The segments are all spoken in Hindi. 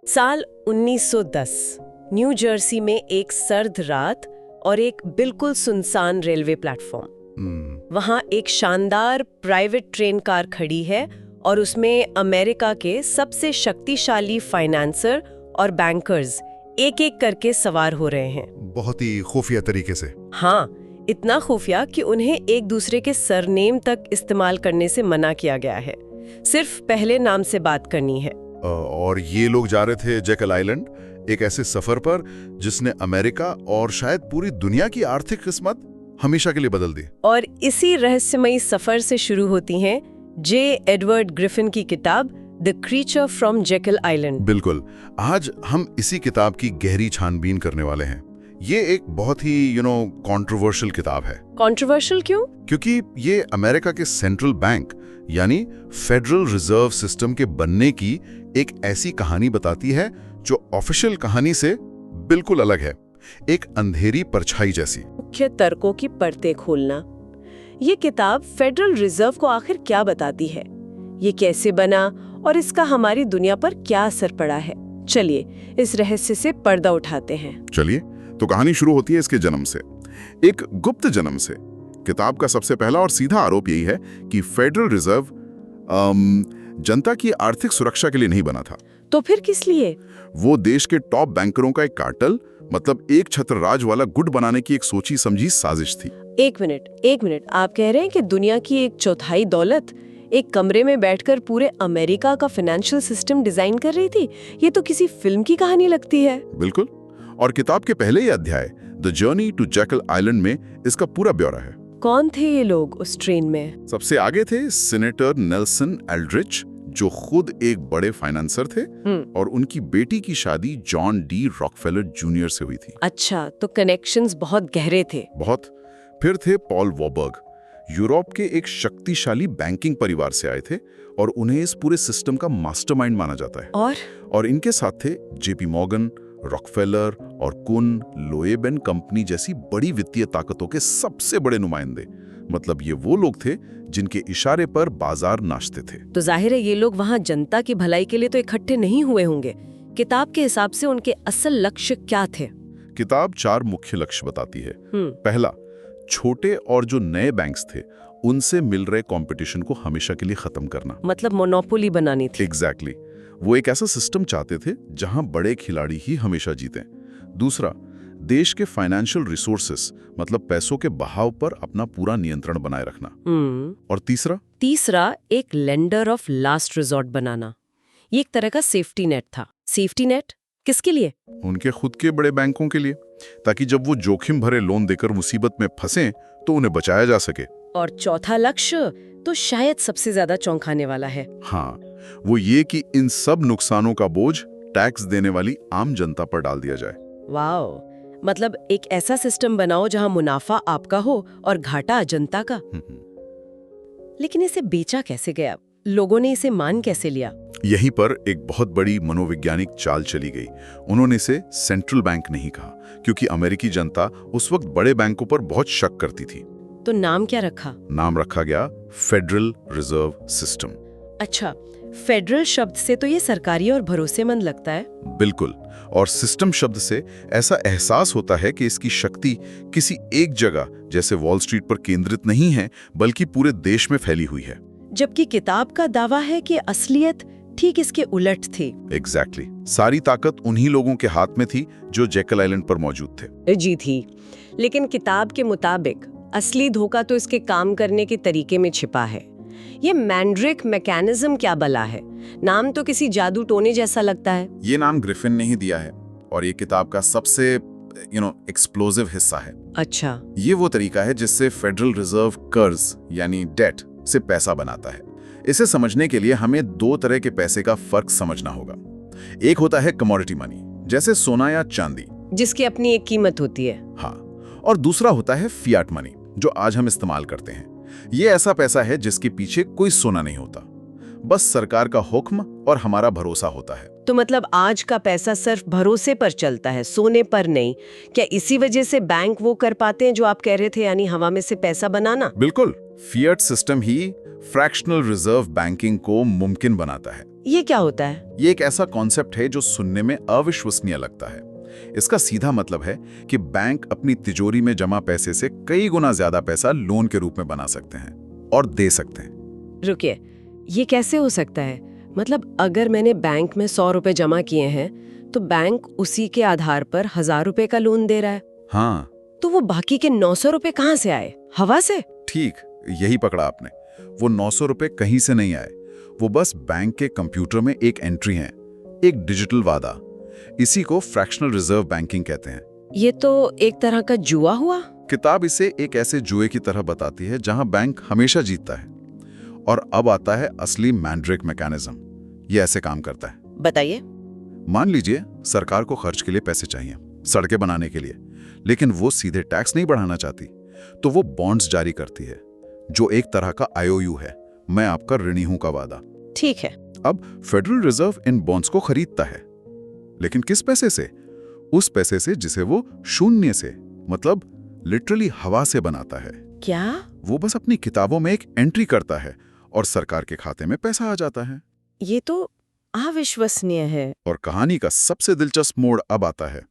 साल 1910 न्यू जर्सी में एक सर्द रात और एक बिल्कुल सुनसान रेलवे प्लेटफॉर्म। वहां एक शानदार प्राइवेट ट्रेन कार खड़ी है और उसमें अमेरिका के सबसे शक्तिशाली फाइनेंसर और बैंकर्स एक एक करके सवार हो रहे हैं। बहुत ही खुफिया तरीके से। हाँ, इतना खुफिया कि उन्हें एक दूसरे के सरनेम तक इस्तेमाल करने से मना किया गया है। सिर्फ पहले नाम से बात करनी है। और ये लोग जा रहे थे जेकल आइलैंड, एक ऐसे सफर पर जिसने अमेरिका और शायद पूरी दुनिया की आर्थिक किस्मत हमेशा के लिए बदल दी। और इसी रहस्यमयी सफर से शुरू होती हैं जे एडवर्ड ग्रिफिन की किताब the creature from Jekyll island. बिल्कुल, आज हम इसी किताब की गहरी छानबीन करने वाले हैं। ये एक बहुत ही कंट्रोवर्शियल किताब है। कंट्रोवर्शियल क्यों? क्योंकि ये अमेरिका के सेंट्रल बैंक यानी फेडरल रिजर्व सिस्टम के बनने की एक ऐसी कहानी बताती है जो ऑफिशियल कहानी से बिल्कुल अलग है, एक अंधेरी परछाई जैसी। मुख्य तर्कों की परतें खोलना। ये किताब फेडरल रिजर्व को आखिर क्या बताती है, ये कैसे बना और इसका हमारी दुनिया पर क्या असर पड़ा है। चलिए इस रहस्य से पर्दा उठाते हैं। चलिए, तो कहानी शुरू होती है इसके जन्म से, एक गुप्त जन्म से। किताब का सबसे पहला और सीधा आरोप यही है कि फेडरल रिजर्व जनता की आर्थिक सुरक्षा के लिए नहीं बना था। तो फिर किस लिए? वो देश के टॉप बैंकरों का एक कार्टेल, मतलब एक छत्र राज वाला गुट बनाने की एक सोची समझी साजिश थी। एक मिनट, आप कह रहे हैं कि दुनिया की एक चौथाई दौलत एक कमरे में बैठकर पूरे अमेरिका का फाइनेंशियल सिस्टम डिजाइन कर रही थी? ये तो किसी फिल्म की कहानी लगती है। बिल्कुल, और किताब के पहले ही अध्याय the journey to Jekyll Island में इसका पूरा ब्यौरा है। कौन थे ये लोग उस ट्रेन में? सबसे आगे थे सीनेटर नेल्सन एल्ड्रिच, जो खुद एक बड़े फाइनेंसर थे, और उनकी बेटी की शादी जॉन डी रॉकफेलर जूनियर से हुई थी। अच्छा, तो कनेक्शंस बहुत गहरे थे। बहुत। फिर थे पॉल वॉबर्ग, यूरोप के एक शक्तिशाली बैंकिंग परिवार से आए थे और उन्हें इस पूरे सिस्टम का मास्टरमाइंड माना जाता है। और इनके साथ थे जेपी मॉर्गन, रॉकफेलर और कुन, लोएब एंड कंपनी जैसी बड़ी वित्तीय ताकतों के सबसे बड़े नुमाइंदे। मतलब ये वो लोग थे जिनके इशारे पर बाजार नाचते थे। तो जाहिर है ये लोग वहाँ जनता की भलाई के लिए तो इकट्ठे नहीं हुए होंगे। किताब के हिसाब से उनके असल लक्ष्य क्या थे? किताब 4 मुख्य लक्ष्य बताती है। पहला, छोटे और जो नए बैंक्स थे उनसे मिल रहे कंपटीशन को हमेशा के लिए खत्म करना। मतलब मोनोपोली बनानी थी। एग्जैक्टली। वो एक ऐसा सिस्टम चाहते थे जहां बड़े खिलाड़ी ही हमेशा जीतें। दूसरा, देश के फाइनेंशियल रिसोर्सेस मतलब पैसों के बहाव पर अपना पूरा नियंत्रण बनाए रखना। और तीसरा, एक लेंडर ऑफ लास्ट रिजॉर्ट बनाना। ये एक तरह का सेफ्टी नेट था। सेफ्टी नेट किसके लिए? उनके खुद के बड़े बैंकों के लिए, ताकि जब वो जोखिम भरे लोन देकर मुसीबत में फंसे तो उन्हें बचाया जा सके। और चौथा लक्ष्य तो शायद सबसे ज्यादा चौंकाने वाला है। हाँ, वो ये कि इन सब नुकसानों का बोझ टैक्स देने वाली आम जनता पर डाल दिया जाए। वाओ, मतलब एक ऐसा सिस्टम बनाओ जहां मुनाफा आपका हो और घाटा जनता का। लेकिन इसे बेचा कैसे गया? लोगों ने इसे मान कैसे लिया? यहीं पर एक बहुत बड़ी मनोवैज्ञानिक चाल चली गई। उन्होंने इसे सेंट्रल बैंक नहीं कहा, क्योंकि अमेरिकी जनता उस वक्त बड़े बैंकों पर बहुत शक करती थी। तो नाम क्या रखा? नाम रखा गया फेडरल रिजर्व सिस्टम। अच्छा, फेडरल शब्द से तो ये सरकारी और भरोसेमंद लगता है। बिल्कुल, और सिस्टम शब्द से ऐसा एहसास होता है कि इसकी शक्ति किसी एक जगह जैसे वॉल स्ट्रीट पर केंद्रित नहीं है, बल्कि पूरे देश में फैली हुई है। जबकि किताब का दावा है कि असलियत ठीक इसके उलट थी। एग्जैक्टली। सारी ताकत उन्हीं लोगों के हाथ में थी जो जेकल आइलैंड पर मौजूद थे। जी थी, लेकिन किताब के मुताबिक असली धोखा तो इसके काम करने के तरीके में छिपा है। ये मैंड्रिक मैकेनिज्म क्या बला है? नाम तो किसी जादू टोने जैसा लगता है। ये नाम ग्रिफिन ने ही दिया है और ये किताब का सबसे एक्सप्लोसिव हिस्सा है। अच्छा, ये वो तरीका है जिससे फेडरल रिजर्व कर्ज यानी डेट से पैसा बनाता है। इसे समझने के लिए हमें 2 तरह के पैसे का फर्क समझना होगा। एक होता है कमोडिटी मनी, जैसे सोना या चांदी, जिसकी अपनी एक कीमत होती है। हाँ, और दूसरा होता है फियाट मनी, जो आज हम इस्तेमाल करते हैं। ये ऐसा पैसा है जिसके पीछे कोई सोना नहीं होता, बस सरकार का हुक्म और हमारा भरोसा होता है। तो मतलब आज का पैसा सिर्फ भरोसे पर चलता है, सोने पर नहीं। क्या इसी वजह से बैंक वो कर पाते हैं जो आप कह रहे थे, यानी हवा में से पैसा बनाना? बिल्कुल, फिएट सिस्टम ही फ्रैक्शनल रिजर्व बैंकिंग को मुमकिन बनाता है। ये क्या होता है? ये एक ऐसा कॉन्सेप्ट है जो सुनने में अविश्वसनीय लगता है। इसका सीधा मतलब है कि बैंक अपनी तिजोरी में जमा पैसे से कई गुना ज्यादा पैसा लोन के रूप में बना सकते हैं और दे सकते हैं। रुकिए, ये कैसे हो सकता है? मतलब अगर मैंने बैंक में 100 रुपए जमा किए हैं तो बैंक उसी के आधार पर 1000 रुपए का लोन दे रहा है। हाँ, तो वो बाकी के 900 रुपए कहाँ से आए? हवा से? ठीक, यही पकड़ा आपने। वो 900 रुपए कहीं से नहीं आए, वो बस बैंक के कंप्यूटर में एक एंट्री है, एक डिजिटल वादा। इसी को फ्रैक्शनल रिजर्व बैंकिंग कहते हैं। ये तो एक तरह का जुआ हुआ। किताब इसे एक ऐसे जुए की तरह बताती है जहां बैंक हमेशा जीतता है। और अब आता है असली मैंड्रिक मैकेनिज्म। ये ऐसे काम करता है। बताइए। मान लीजिए सरकार को खर्च के लिए पैसे चाहिए, सड़कें बनाने के लिए, लेकिन वो सीधे टैक्स नहीं बढ़ाना चाहती, तो वो बॉन्ड्स जारी करती है, जो एक तरह का IOU है, मैं आपका ऋणी हूं का वादा। ठीक है। अब फेडरल रिजर्व इन बॉन्ड्स को खरीदता है, लेकिन किस पैसे से? उस पैसे से जिसे वो शून्य से, मतलब लिटरली हवा से बनाता है। क्या? वो बस अपनी किताबों में एक एंट्री करता है और सरकार के खाते में पैसा आ जाता है। ये तो अविश्वसनीय है। और कहानी का सबसे दिलचस्प मोड़ अब आता है।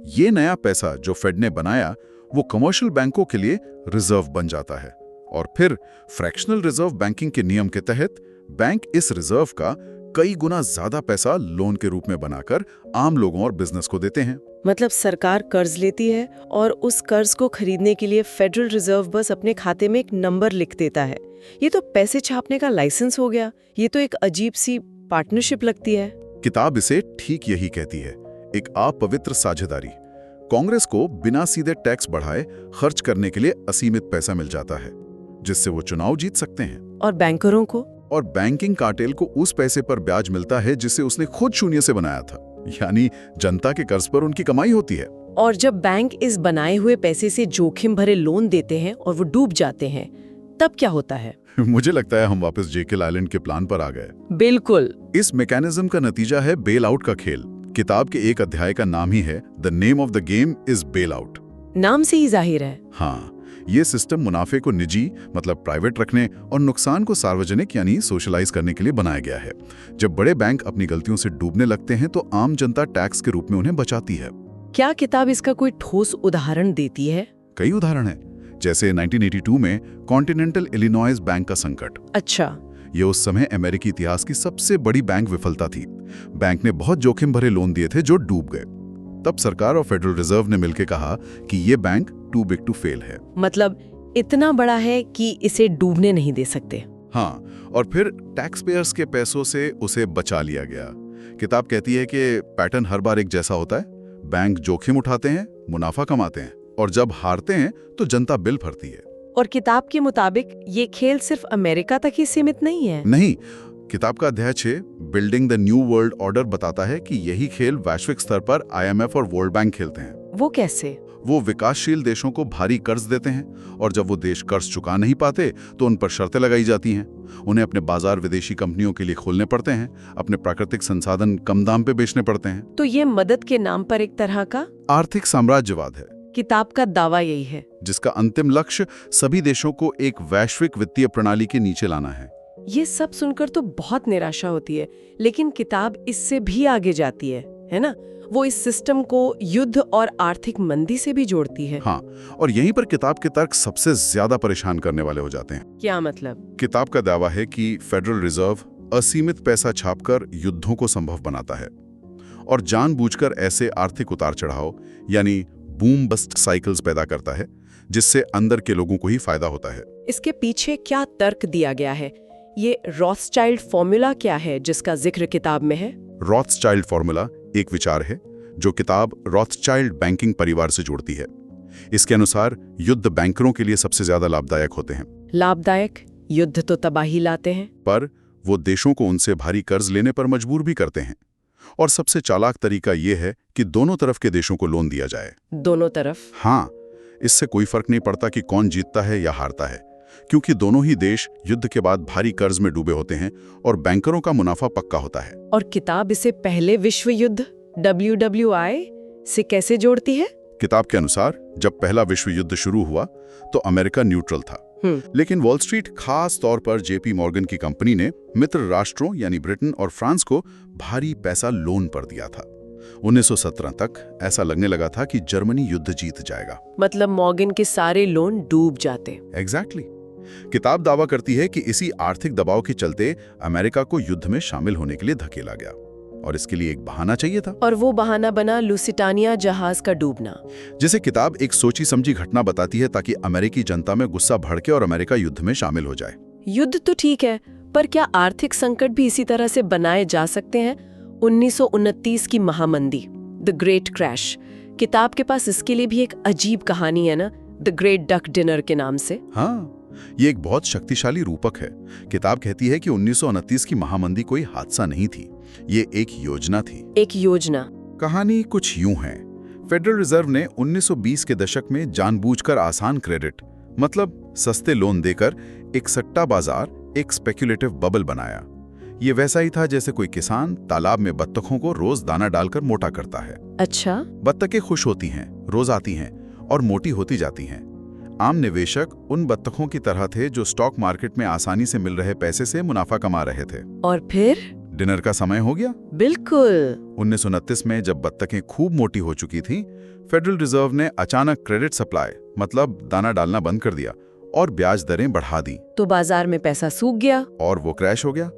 ये नया पैसा जो फेड ने बनाया, वो कमर्शियल बैंकों के लिए रिजर्व बन जाता है, और फिर फ्रैक्शनल रिजर्व बैंकिंग के नियम के तहत बैंक इस रिजर्व का कई गुना ज्यादा पैसा लोन के रूप में बनाकर आम लोगों और बिजनेस को देते हैं। मतलब सरकार कर्ज लेती है और उस कर्ज को खरीदने के लिए फेडरल रिजर्व बस अपने खाते में एक नंबर लिख देता है। ये तो पैसे छापने का लाइसेंस हो गया। ये तो एक अजीब सी पार्टनरशिप लगती है। किताब इसे ठीक यही कहती है, एक अपवित्र साझेदारी। कांग्रेस को बिना सीधे टैक्स बढ़ाए खर्च करने के लिए असीमित पैसा मिल जाता है, जिससे वो चुनाव जीत सकते हैं। और बैंकरों को? और बैंकिंग कार्टेल को उस पैसे पर ब्याज मिलता है जिसे उसने खुद शून्य से बनाया था, यानी जनता के कर्ज पर उनकी कमाई होती है। और जब बैंक इस बनाए हुए पैसे से जोखिम भरे लोन देते हैं और वो डूब जाते हैं, तब क्या होता है? मुझे लगता है हम वापस जेकिल आइलैंड के प्लान पर आ गए। बिल्कुल। इस मैकेनिज्म का नतीजा है बेल आउट का खेल। किताब के एक अध्याय का नाम ही है the name of the game is bail out. नाम से ही जाहिर है। हाँ, ये सिस्टम मुनाफे को निजी मतलब प्राइवेट रखने और नुकसान को सार्वजनिक यानी सोशलाइज करने के लिए बनाया गया है। जब बड़े बैंक अपनी गलतियों से डूबने लगते हैं तो आम जनता टैक्स के रूप में उन्हें बचाती है। क्या किताब इसका कोई ठोस उदाहरण देती है? कई उदाहरण हैं, जैसे 1982 में कॉन्टिनेंटल इलिनॉइस बैंक का संकट। अच्छा। ये उस समय अमेरिकी इतिहास की सबसे बड़ी बैंक विफलता थी। बैंक ने बहुत जोखिम भरे लोन दिए थे जो डूब गए। तब सरकार और फेडरल रिजर्व ने मिलकर कहा कि ये bank too big to fail है, मतलब इतना बड़ा है कि इसे डूबने नहीं दे सकते। हाँ, और फिर टैक्स पेयर्स के पैसों से उसे बचा लिया गया। किताब कहती है कि पैटर्न हर बार एक जैसा होता है। बैंक जोखिम उठाते हैं, मुनाफा कमाते हैं, और जब हारते हैं तो जनता बिल भरती है। और किताब के मुताबिक ये खेल सिर्फ अमेरिका तक ही सीमित नहीं है। नहीं, किताब का अध्याय 6 building the new world order बताता है कि यही खेल वैश्विक स्तर पर IMF और वर्ल्ड बैंक खेलते हैं। वो कैसे? वो विकासशील देशों को भारी कर्ज देते हैं, और जब वो देश कर्ज चुका नहीं पाते तो उन पर शर्तें लगाई जाती हैं। उन्हें अपने बाजार विदेशी कंपनियों के लिए खोलने पड़ते हैं, अपने प्राकृतिक संसाधन कम दाम पे बेचने पड़ते हैं। तो ये मदद के नाम पर एक तरह का आर्थिक साम्राज्यवाद है। किताब का दावा यही है, जिसका अंतिम लक्ष्य सभी देशों को एक वैश्विक वित्तीय प्रणाली के नीचे लाना है। ये सब सुनकर तो बहुत निराशा होती है, लेकिन किताब इससे भी आगे जाती है ना? वो इस सिस्टम को युद्ध और आर्थिक मंदी से भी जोड़ती है। हाँ, और यहीं पर किताब के तर्क सबसे ज्यादा परेशान करने वाले हो जाते हैं। क्या मतलब? किताब का दावा है कि फेडरल रिजर्व असीमित पैसा छापकर युद्धों को संभव बनाता है और जानबूझकर ऐसे आर्थिक उतार चढ़ाव यानी बूम बस्ट साइकिल्स पैदा करता है, जिससे अंदर के लोगों को ही फायदा होता है। इसके पीछे क्या तर्क दिया गया है? ये रॉथस्चाइल्ड फॉर्मूला क्या है जिसका जिक्र किताब में है? रॉथस्चाइल्ड फॉर्मूला एक विचार है जो किताब रॉथस्चाइल्ड बैंकिंग परिवार से जोड़ती है। इसके अनुसार युद्ध बैंकरों के लिए सबसे ज्यादा लाभदायक होते हैं। लाभदायक? युद्ध तो तबाही लाते हैं। पर वो देशों को उनसे भारी कर्ज लेने पर मजबूर भी करते हैं। और सबसे चालाक तरीका ये है कि दोनों तरफ के देशों को लोन दिया जाए। दोनों तरफ? हाँ, इससे कोई फर्क नहीं पड़ता कि कौन जीतता है या हारता है। क्योंकि दोनों ही देश युद्ध के बाद भारी कर्ज में डूबे होते हैं और बैंकरों का मुनाफा पक्का होता है। और किताब इसे पहले विश्व युद्ध WWI से कैसे जोड़ती है? किताब के अनुसार जब पहला विश्व युद्ध शुरू हुआ तो अमेरिका न्यूट्रल था, लेकिन वॉल स्ट्रीट खास तौर पर जेपी मॉर्गन की कंपनी ने मित्र राष्ट्रों यानी ब्रिटेन और फ्रांस को भारी पैसा लोन पर दिया था। 1917 तक ऐसा लगने लगा था कि जर्मनी युद्ध जीत जाएगा। मतलब मॉर्गन के सारे लोन डूब जाते। एग्जैक्टली। किताब दावा करती है कि इसी आर्थिक दबाव के चलते अमेरिका को युद्ध में शामिल होने के लिए धकेला गया और इसके लिए एक बहाना चाहिए था। और वो बहाना बना लुसिटानिया जहाज का डूबना, जिसे किताब एक सोची समझी घटना बताती है ताकि अमेरिकी जनता में गुस्सा भड़के और अमेरिका युद्ध में शामिल हो जाए। युद्ध तो ठीक है, पर क्या आर्थिक संकट भी इसी तरह से बनाए जा सकते हैं? 1929 की महामंदी, द ग्रेट क्रैश। किताब के पास इसके लिए भी एक अजीब कहानी है ना, द ग्रेट डक डिनर के नाम से। हाँ, ये एक बहुत शक्तिशाली रूपक है। किताब कहती है कि 1929 की महामंदी कोई हादसा नहीं थी, ये एक योजना थी। एक योजना। कहानी कुछ यूं है। फेडरल रिजर्व ने 1920 के दशक में जानबूझकर आसान क्रेडिट, मतलब सस्ते लोन देकर एक सट्टा बाजार, एक स्पेक्युलेटिव बबल बनाया। ये वैसा ही था जैसे कोई किसान तालाब में बत्तखों को रोज दाना डालकर मोटा करता है। अच्छा। बत्तखें खुश होती हैं, रोज आती हैं और मोटी होती जाती हैं। आम निवेशक उन बत्तखों की तरह थे जो स्टॉक मार्केट में आसानी से मिल रहे पैसे से मुनाफा कमा रहे थे। और फिर डिनर का समय हो गया। बिल्कुल। 1929 में जब बत्तखें खूब मोटी हो चुकी थीं, फेडरल रिजर्व ने अचानक क्रेडिट सप्लाई, मतलब दाना डालना बंद कर दिया और ब्याज दरें बढ़ा दी। तो बाजार में पैसा सूख गया और वो क्रैश हो गया।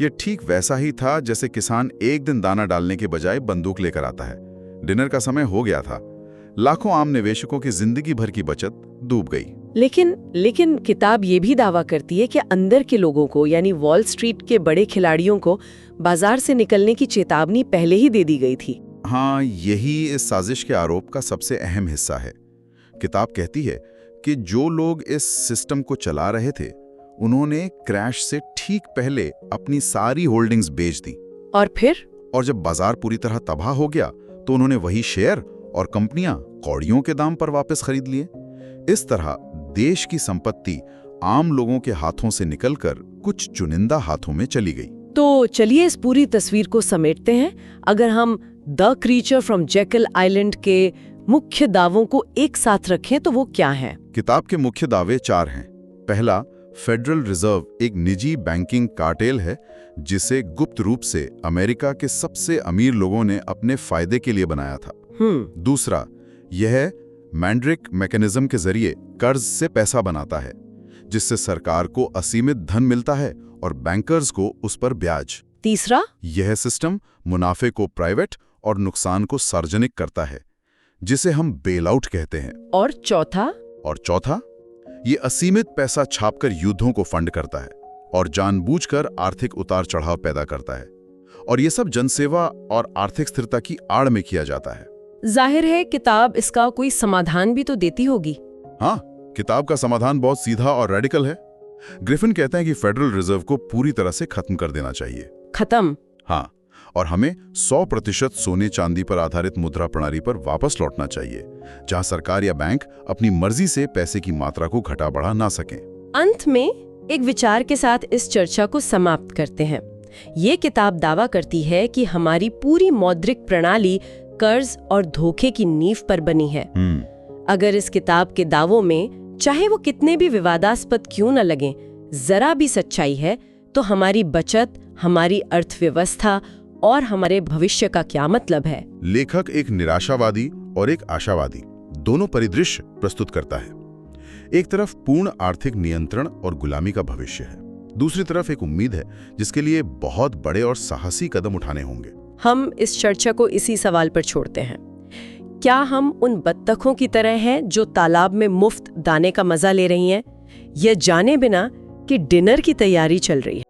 ये ठीक वैसा ही था जैसे किसान एक दिन दाना डालने के बजाय बंदूक लेकर आता है। डिनर का समय हो गया था। लाखों आम निवेशकों की जिंदगी भर की बचत डूब गई। लेकिन किताब ये भी दावा करती है कि अंदर के लोगों को, यानी वॉल स्ट्रीट के बड़े खिलाड़ियों को बाजार से निकलने की चेतावनी पहले ही दे दी गई थी। हाँ, यही इस साजिश के आरोप का सबसे अहम हिस्सा है। किताब कहती है कि जो लोग इस सिस्टम को चला रहे थे, उन्होंने क्रैश से ठीक पहले अपनी सारी होल्डिंग्स बेच दी। और जब बाजार पूरी तरह तबाह हो गया तो उन्होंने वही शेयर और कंपनियां कौड़ियों के दाम पर वापस खरीद लिए। इस तरह देश की संपत्ति आम लोगों के हाथों से निकलकर कुछ चुनिंदा हाथों में चली गई। तो चलिए इस पूरी तस्वीर को समेटते हैं। अगर हम the creature from Jekyll island के मुख्य दावों को एक साथ रखें तो वो क्या है? किताब के मुख्य दावे 4 हैं। पहला, फेडरल रिजर्व एक निजी बैंकिंग कार्टेल है जिसे गुप्त रूप से अमेरिका के सबसे अमीर लोगों ने अपने फायदे के लिए बनाया था। दूसरा, यह मैंड्रिक मैकेनिज्म के जरिए कर्ज से पैसा बनाता है, जिससे सरकार को असीमित धन मिलता है और बैंकर्स को उस पर ब्याज। तीसरा, यह सिस्टम मुनाफे को प्राइवेट और नुकसान को सार्वजनिक करता है, जिसे हम बेल आउट कहते हैं। और चौथा, ये असीमित पैसा छापकर युद्धों को फंड करता है और जानबूझकर आर्थिक उतार चढ़ाव पैदा करता है। और ये सब जनसेवा और आर्थिक स्थिरता की आड़ में किया जाता है। जाहिर है किताब इसका कोई समाधान भी तो देती होगी। हाँ, किताब का समाधान बहुत सीधा और रेडिकल है। ग्रिफिन कहते हैं कि फेडरल रिजर्व को पूरी तरह से खत्म कर देना चाहिए। खत्म? हाँ, और हमें 100% सोने चांदी पर आधारित मुद्रा प्रणाली पर वापस लौटना चाहिए, जहां सरकार या बैंक अपनी मर्जी से पैसे की मात्रा को घटा बढ़ा ना सकें। अंत में एक विचार के साथ इस चर्चा को समाप्त करते हैं। ये किताब दावा करती है कि हमारी पूरी मौद्रिक प्रणाली कर्ज और धोखे की नींव पर बनी है। अगर इस किताब के दावों में, चाहे वो कितने भी विवादास्पद क्यों न लगें, जरा भी सच्चाई है, तो हमारी बचत, हमारी अर्थव्यवस्था और हमारे भविष्य का क्या मतलब है? लेखक एक निराशावादी और एक आशावादी दोनों परिदृश्य प्रस्तुत करता है। एक तरफ पूर्ण आर्थिक नियंत्रण और गुलामी का भविष्य है, दूसरी तरफ एक उम्मीद है जिसके लिए बहुत बड़े और साहसी कदम उठाने होंगे। हम इस चर्चा को इसी सवाल पर छोड़ते हैं। क्या हम उन बत्तखों की तरह हैं जो तालाब में मुफ्त दाने का मजा ले रही हैं, यह जाने बिना कि डिनर की तैयारी चल रही है?